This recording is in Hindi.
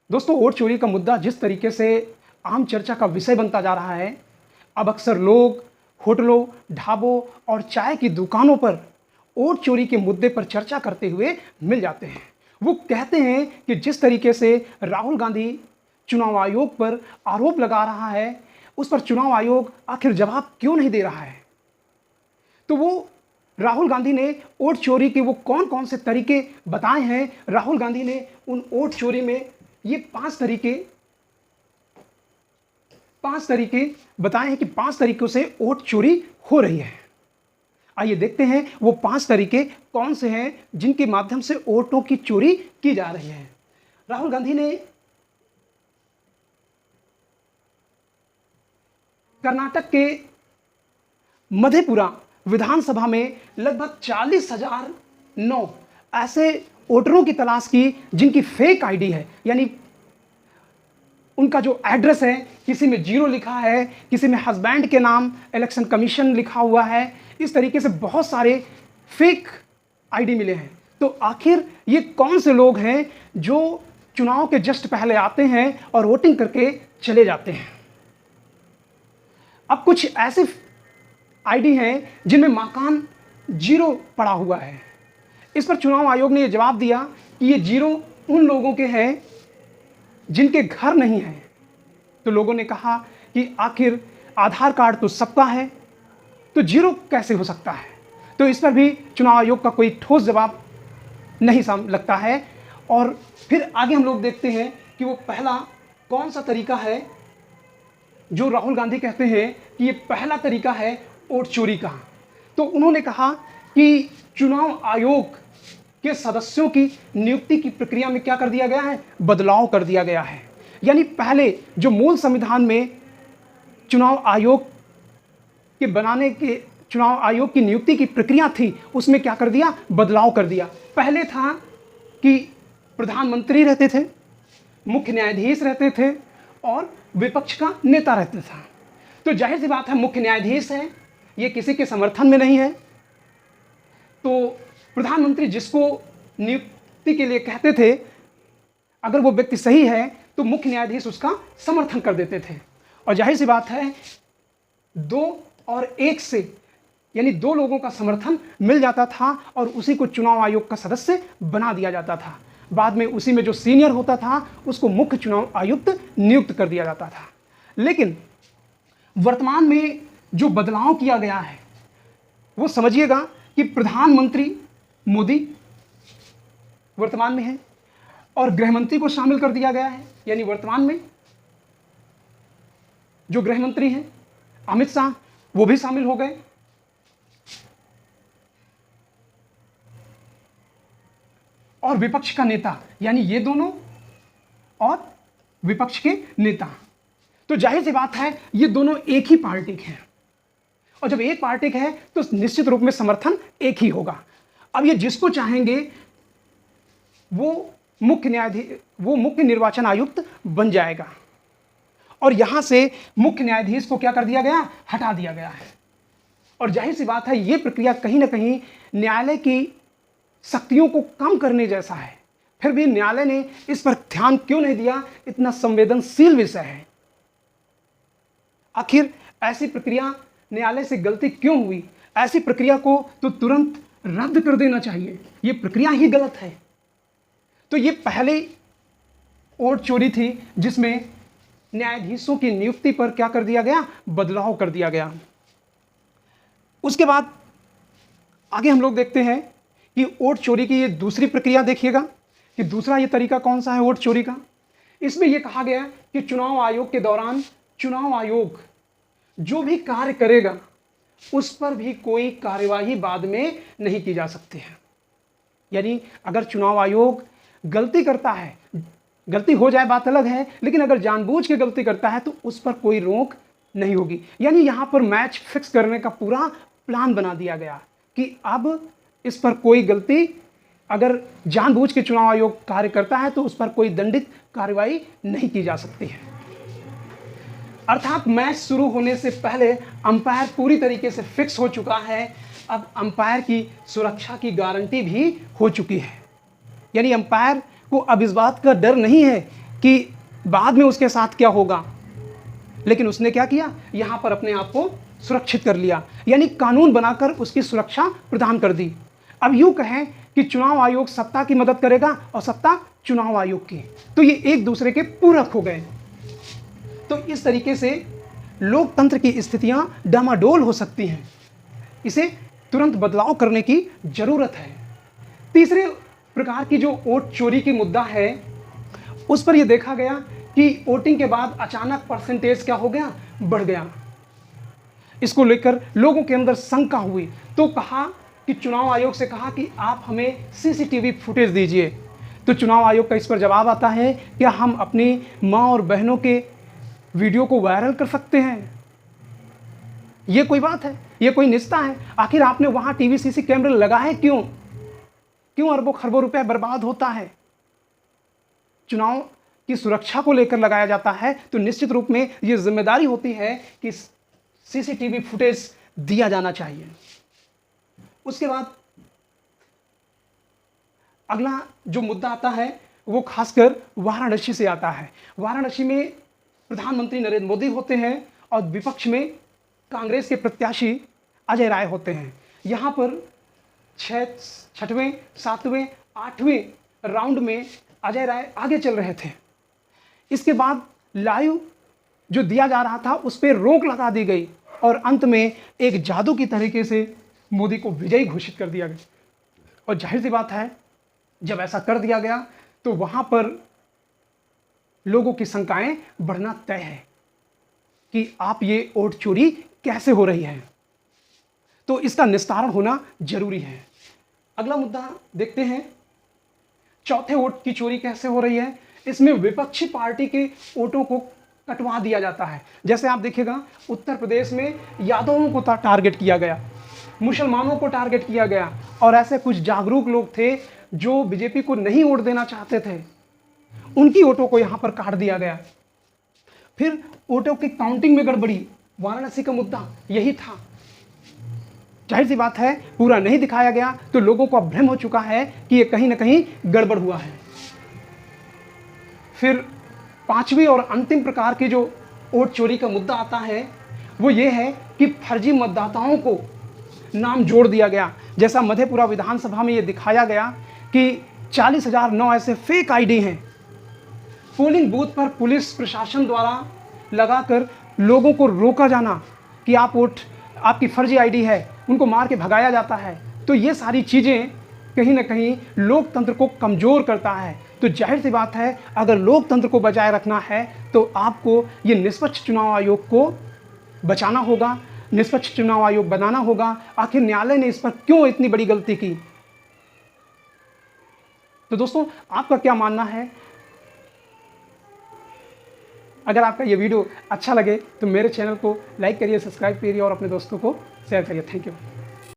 दोस्तों, वोट चोरी का मुद्दा जिस तरीके से आम चर्चा का विषय बनता जा रहा है, अब अक्सर लोग होटलों, ढाबों और चाय की दुकानों पर वोट चोरी के मुद्दे पर चर्चा करते हुए मिल जाते हैं। वो कहते हैं कि जिस तरीके से राहुल गांधी चुनाव आयोग पर आरोप लगा रहा है, उस पर चुनाव आयोग आखिर जवाब क्यों नहीं दे रहा है। तो वो राहुल गांधी ने वोट चोरी के वो कौन कौन से तरीके बताए हैं। राहुल गांधी ने उन वोट चोरी में ये पांच तरीके बताए हैं कि 5 तरीकों से वोट चोरी हो रही है। आइए देखते हैं वो 5 तरीके कौन से हैं जिनके माध्यम से वोटों की चोरी की जा रही है। राहुल गांधी ने कर्नाटक के मधेपुरा विधानसभा में लगभग 40,009 ऐसे वोटरों की तलाश की जिनकी फेक आईडी है, यानी उनका जो एड्रेस है किसी में 0 लिखा है, किसी में हस्बैंड के नाम इलेक्शन कमीशन लिखा हुआ है। इस तरीके से बहुत सारे फेक आईडी मिले हैं। तो आखिर ये कौन से लोग हैं जो चुनाव के जस्ट पहले आते हैं और वोटिंग करके चले जाते हैं। अब कुछ ऐसे आईडी हैं जिनमें मकान 0 पड़ा हुआ है। इस पर चुनाव आयोग ने यह जवाब दिया कि ये 0 उन लोगों के हैं जिनके घर नहीं है। तो लोगों ने कहा कि आखिर आधार कार्ड तो सबका है, तो 0 कैसे हो सकता है। तो इस पर भी चुनाव आयोग का कोई ठोस जवाब नहीं लगता है। और फिर आगे हम लोग देखते हैं कि वो पहला कौन सा तरीका है जो राहुल गांधी कहते हैं कि ये पहला तरीका है वोट चोरी का। तो उन्होंने कहा कि चुनाव आयोग के सदस्यों की नियुक्ति की प्रक्रिया में क्या कर दिया गया है, बदलाव कर दिया गया है। यानी पहले जो मूल संविधान में चुनाव आयोग की नियुक्ति की प्रक्रिया थी, उसमें क्या कर दिया, बदलाव कर दिया। पहले था कि प्रधानमंत्री रहते थे, मुख्य न्यायाधीश रहते थे और विपक्ष का नेता रहता था। तो जाहिर सी बात है, मुख्य न्यायाधीश है, ये किसी के समर्थन में नहीं है। तो प्रधानमंत्री जिसको नियुक्ति के लिए कहते थे, अगर वो व्यक्ति सही है तो मुख्य न्यायाधीश उसका समर्थन कर देते थे। और जाहिर सी बात है, 2 और 1 से यानी 2 लोगों का समर्थन मिल जाता था और उसी को चुनाव आयोग का सदस्य बना दिया जाता था। बाद में उसी में जो सीनियर होता था उसको मुख्य चुनाव आयुक्त नियुक्त कर दिया जाता था। लेकिन वर्तमान में जो बदलाव किया गया है वो समझिएगा कि प्रधानमंत्री मोदी वर्तमान में है और गृहमंत्री को शामिल कर दिया गया है। यानी वर्तमान में जो गृहमंत्री हैं अमित शाह, वो भी शामिल हो गए। और विपक्ष का नेता, यानी ये दोनों और विपक्ष के नेता। तो जाहिर सी बात है, ये दोनों एक ही पार्टी के हैं और जब एक पार्टी के है तो निश्चित रूप में समर्थन एक ही होगा। अब ये जिसको चाहेंगे वो मुख्य निर्वाचन आयुक्त बन जाएगा और यहां से मुख्य न्यायाधीश को क्या कर दिया गया, हटा दिया गया है। और जाहिर सी बात है, ये प्रक्रिया कहीं ना कहीं न्यायालय की शक्तियों को कम करने जैसा है। फिर भी न्यायालय ने इस पर ध्यान क्यों नहीं दिया, इतना संवेदनशील विषय है। आखिर ऐसी प्रक्रिया न्यायालय से गलती क्यों हुई, ऐसी प्रक्रिया को तो तुरंत रद्द कर देना चाहिए, ये प्रक्रिया ही गलत है। तो ये पहले वोट चोरी थी जिसमें न्यायाधीशों की नियुक्ति पर क्या कर दिया गया, बदलाव कर दिया गया। उसके बाद आगे हम लोग देखते हैं कि वोट चोरी की ये दूसरी प्रक्रिया देखिएगा कि दूसरा ये तरीका कौन सा है वोट चोरी का। इसमें यह कहा गया कि चुनाव आयोग के दौरान चुनाव आयोग जो भी कार्य करेगा उस पर भी कोई कार्यवाही बाद में नहीं की जा सकती है। यानी अगर चुनाव आयोग गलती करता है, गलती हो जाए बात अलग है, लेकिन अगर जानबूझ के गलती करता है तो उस पर कोई रोक नहीं होगी। यानी यहां पर मैच फिक्स करने का पूरा प्लान बना दिया गया कि अब इस पर कोई गलती, अगर जानबूझ के चुनाव आयोग कार्य करता है तो उस पर कोई दंडित कार्रवाई नहीं की जा सकती है। अर्थात मैच शुरू होने से पहले अंपायर पूरी तरीके से फिक्स हो चुका है। अब अंपायर की सुरक्षा की गारंटी भी हो चुकी है। यानी अंपायर को अब इस बात का डर नहीं है कि बाद में उसके साथ क्या होगा, लेकिन उसने क्या किया, यहां पर अपने आप को सुरक्षित कर लिया, यानी कानून बनाकर उसकी सुरक्षा प्रदान कर दी। अब यूं कहें कि चुनाव आयोग सत्ता की मदद करेगा और सत्ता चुनाव आयोग की, तो ये एक दूसरे के पूरक हो गए। तो इस तरीके से लोकतंत्र की स्थितियां डामाडोल हो सकती हैं। इसे तुरंत बदलाव करने की जरूरत है। तीसरे प्रकार की जो वोट चोरी की मुद्दा है, उस पर यह देखा गया कि वोटिंग के बाद अचानक परसेंटेज क्या हो गया, बढ़ गया। इसको लेकर लोगों के अंदर शंका हुई, तो कहा कि चुनाव आयोग से कहा कि आप हमें सीसीटीवी फुटेज दीजिए। तो चुनाव आयोग का इस पर जवाब आता है, क्या हम अपनी माँ और बहनों के वीडियो को वायरल कर सकते हैं? ये कोई बात है? ये कोई निस्ता है? आखिर आपने वहां टीवी सीसी कैमरे लगाए क्यों? क्यों अरबों खरबों रुपए बर्बाद होता है? चुनाव की सुरक्षा को लेकर लगाया जाता है, तो निश्चित रूप में यह जिम्मेदारी होती है कि सीसीटीवी फुटेज दिया जाना चाहिए। उसके बाद अगला जो मुद्दा आता है वो खासकर वाराणसी से आता है। वाराणसी में प्रधानमंत्री नरेंद्र मोदी होते हैं और विपक्ष में कांग्रेस के प्रत्याशी अजय राय होते हैं। यहाँ पर 6वें, 7वें, 8वें राउंड में अजय राय आगे चल रहे थे। इसके बाद लाइव जो दिया जा रहा था उस पर रोक लगा दी गई और अंत में एक जादू की तरीके से मोदी को विजयी घोषित कर दिया गया। और जाहिर सी बात है, जब ऐसा कर दिया गया तो वहां पर लोगों की शंकाएं बढ़ना तय है कि आप ये वोट चोरी कैसे हो रही है, तो इसका निस्तारण होना जरूरी है। अगला मुद्दा देखते हैं, चौथे वोट की चोरी कैसे हो रही है। इसमें विपक्षी पार्टी के वोटों को कटवा दिया जाता है। जैसे आप देखिएगा, उत्तर प्रदेश में यादवों को टारगेट किया गया, मुसलमानों को टारगेट किया गया, और ऐसे कुछ जागरूक लोग थे जो बीजेपी को नहीं वोट देना चाहते थे, उनकी वोटों को यहां पर काट दिया गया। फिर वोटों की काउंटिंग में गड़बड़ी, वाराणसी का मुद्दा यही था। जाहिर सी बात है, पूरा नहीं दिखाया गया तो लोगों को अब भ्रम हो चुका है कि ये कहीं ना कहीं गड़बड़ हुआ है। फिर पांचवी और अंतिम प्रकार की जो वोट चोरी का मुद्दा आता है वो ये है कि फर्जी मतदाताओं को नाम जोड़ दिया गया। जैसा मधेपुरा विधानसभा में ये दिखाया गया कि 40,009 ऐसे फेक आईडी हैं। पोलिंग बूथ पर पुलिस प्रशासन द्वारा लगाकर लोगों को रोका जाना कि आप वोट, आपकी फर्जी आईडी है, उनको मार के भगाया जाता है। तो ये सारी चीज़ें कहीं ना कहीं लोकतंत्र को कमज़ोर करता है। तो जाहिर सी बात है, अगर लोकतंत्र को बचाए रखना है तो आपको ये निष्पक्ष चुनाव आयोग को बचाना होगा, निष्पक्ष चुनाव आयोग बनाना होगा। आखिर न्यायालय ने इस पर क्यों इतनी बड़ी गलती की? तो दोस्तों, आपका क्या मानना है? अगर आपका ये वीडियो अच्छा लगे तो मेरे चैनल को लाइक करिए, सब्सक्राइब करिए और अपने दोस्तों को शेयर करिए। Thank you.